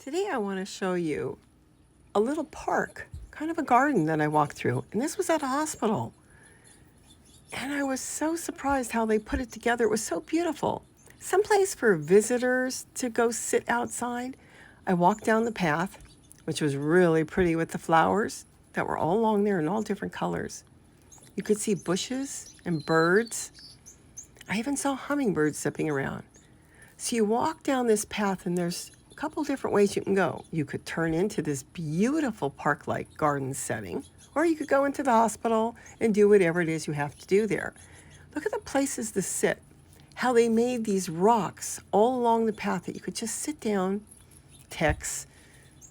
Today I want to show you a little park, kind of a garden that I walked through, and this was at a hospital. And I was so surprised how they put it together. It was so beautiful. Someplace for visitors to go sit outside. I walked down the path, which was really pretty with the flowers that were all along there in all different colors. You could see bushes and birds. I even saw hummingbirds zipping around. So you walk down this path, and there's a couple different ways you can go. You could turn into this beautiful park-like garden setting, or you could go into the hospital and do whatever it is you have to do there. Look at the places to sit, how they made these rocks all along the path that you could just sit down, text,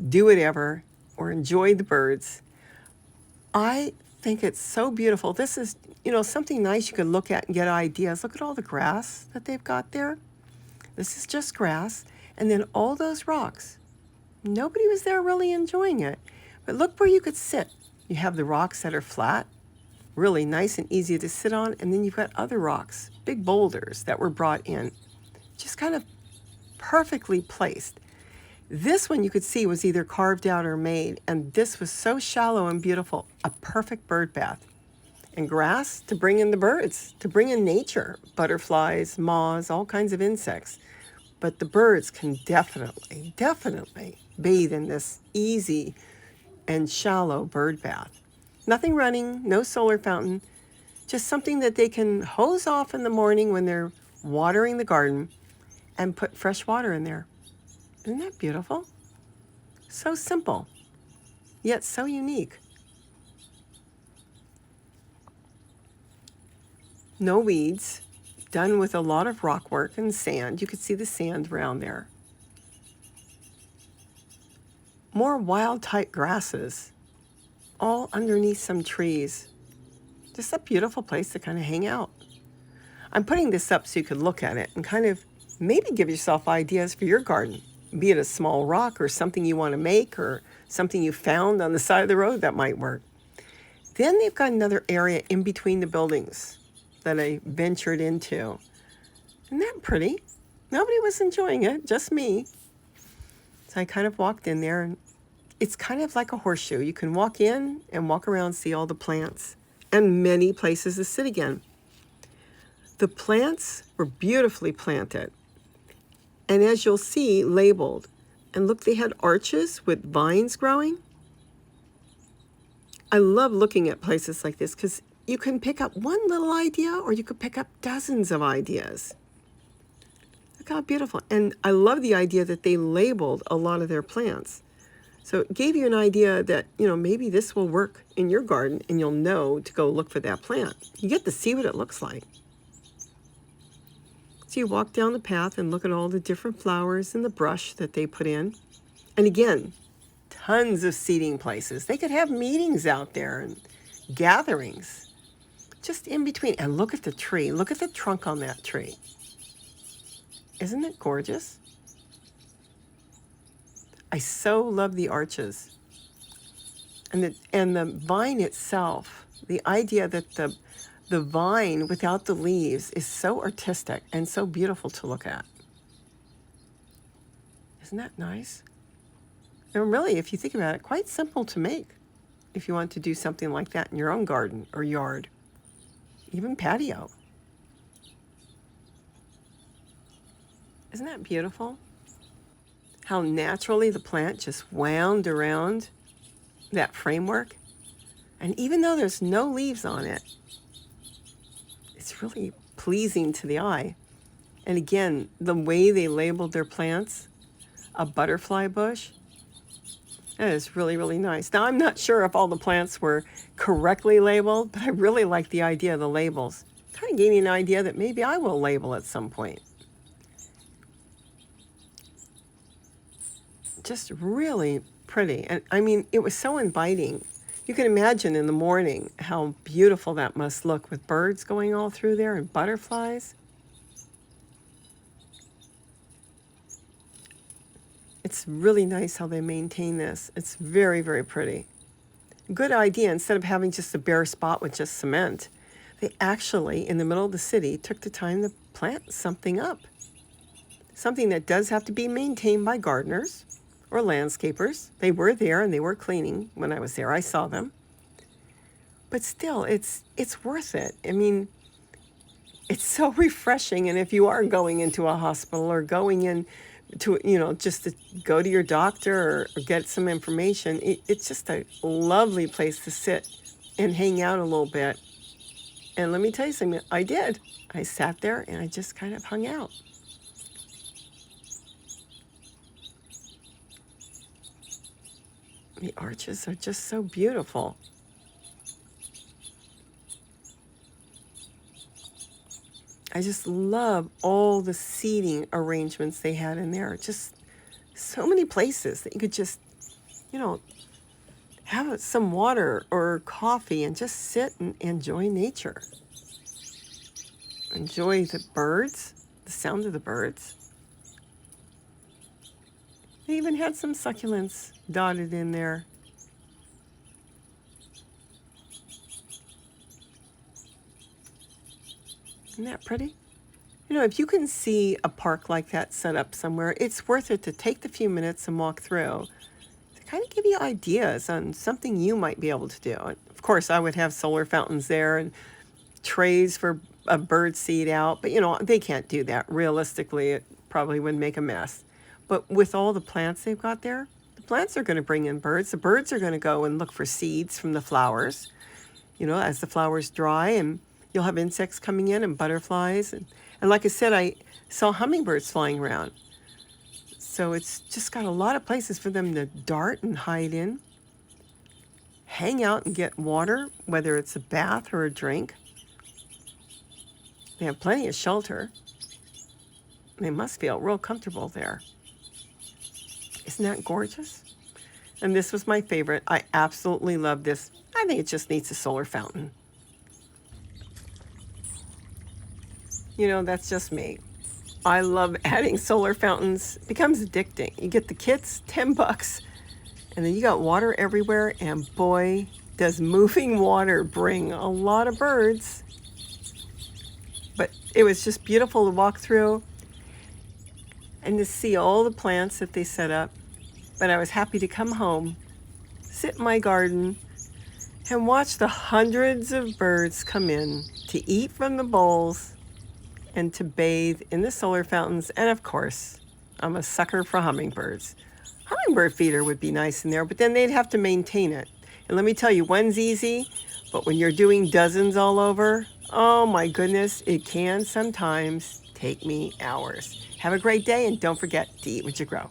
do whatever, or enjoy the birds. I think it's so beautiful. This is, something nice you could look at and get ideas. Look at all the grass that they've got there. This is just grass, and then all those rocks. Nobody was there really enjoying it. But look where you could sit. You have the rocks that are flat, really nice and easy to sit on, and then you've got other rocks, big boulders that were brought in, just kind of perfectly placed. This one you could see was either carved out or made, and this was so shallow and beautiful, a perfect bird bath. And grass to bring in the birds, to bring in nature, butterflies, moths, all kinds of insects. But the birds can definitely bathe in this easy and shallow bird bath. Nothing running, no solar fountain, just something that they can hose off in the morning when they're watering the garden and put fresh water in there. Isn't that beautiful? So simple, yet so unique. No weeds, done with a lot of rock work and sand. You could see the sand around there. More wild type grasses, all underneath some trees. Just a beautiful place to kind of hang out. I'm putting this up so you could look at it and kind of maybe give yourself ideas for your garden, be it a small rock or something you want to make or something you found on the side of the road that might work. Then they've got another area in between the buildings that I ventured into. Isn't that pretty? Nobody was enjoying it, just me. So I kind of walked in there, and it's kind of like a horseshoe. You can walk in and walk around, see all the plants, and many places to sit again. The plants were beautifully planted, and as you'll see, labeled. And look, they had arches with vines growing. I love looking at places like this because you can pick up one little idea, or you could pick up dozens of ideas. Look how beautiful. And I love the idea that they labeled a lot of their plants. So it gave you an idea that, maybe this will work in your garden, and you'll know to go look for that plant. You get to see what it looks like. So you walk down the path and look at all the different flowers and the brush that they put in. And again, tons of seating places. They could have meetings out there and gatherings. Just in between. And look at the tree. Look at the trunk on that tree. Isn't it gorgeous? I so love the arches. And the vine itself, the idea that the vine without the leaves is so artistic and so beautiful to look at. Isn't that nice? And really, if you think about it, quite simple to make if you want to do something like that in your own garden or yard. Even patio. Isn't that beautiful? How naturally the plant just wound around that framework. And even though there's no leaves on it, it's really pleasing to the eye. And again, the way they labeled their plants, a butterfly bush, that is really, really nice. Now, I'm not sure if all the plants were correctly labeled, but I really like the idea of the labels. Kind of gave me an idea that maybe I will label at some point. Just really pretty. And I mean, it was so inviting. You can imagine in the morning how beautiful that must look with birds going all through there and butterflies. It's really nice how they maintain this. It's very, very pretty. Good idea. Instead of having just a bare spot with just cement, they actually, in the middle of the city, took the time to plant something up. Something that does have to be maintained by gardeners or landscapers. They were there and they were cleaning when I was there. I saw them. But still, it's worth it. I mean, it's so refreshing. And if you are going into a hospital or going in to, just to go to your doctor or get some information, it's just a lovely place to sit and hang out a little bit. And let me tell you something, I did. I sat there and I just kind of hung out. The arches are just so beautiful. I just love all the seating arrangements they had in there. Just so many places that you could just, you know, have some water or coffee and just sit and enjoy nature. Enjoy the birds, the sound of the birds. They even had some succulents dotted in there. Isn't that pretty? If you can see a park like that set up somewhere, it's worth it to take the few minutes and walk through to kind of give you ideas on something you might be able to do. And of course, I would have solar fountains there and trays for a bird seed out, but they can't do that. Realistically, it probably would make a mess. But with all the plants they've got there, the plants are going to bring in birds. The birds are going to go and look for seeds from the flowers, as the flowers dry, and you'll have insects coming in and butterflies. And like I said, I saw hummingbirds flying around. So it's just got a lot of places for them to dart and hide in, hang out and get water, whether it's a bath or a drink. They have plenty of shelter. They must feel real comfortable there. Isn't that gorgeous? And this was my favorite. I absolutely love this. I think it just needs a solar fountain. That's just me. I love adding solar fountains. It becomes addicting. You get the kits, $10, and then you got water everywhere. And boy, does moving water bring a lot of birds. But it was just beautiful to walk through and to see all the plants that they set up. But I was happy to come home, sit in my garden, and watch the hundreds of birds come in to eat from the bowls and to bathe in the solar fountains. And of course, I'm a sucker for hummingbirds. Hummingbird feeder would be nice in there, but then they'd have to maintain it. And let me tell you, one's easy, but when you're doing dozens all over, oh my goodness, it can sometimes take me hours. Have a great day, and don't forget to eat what you grow.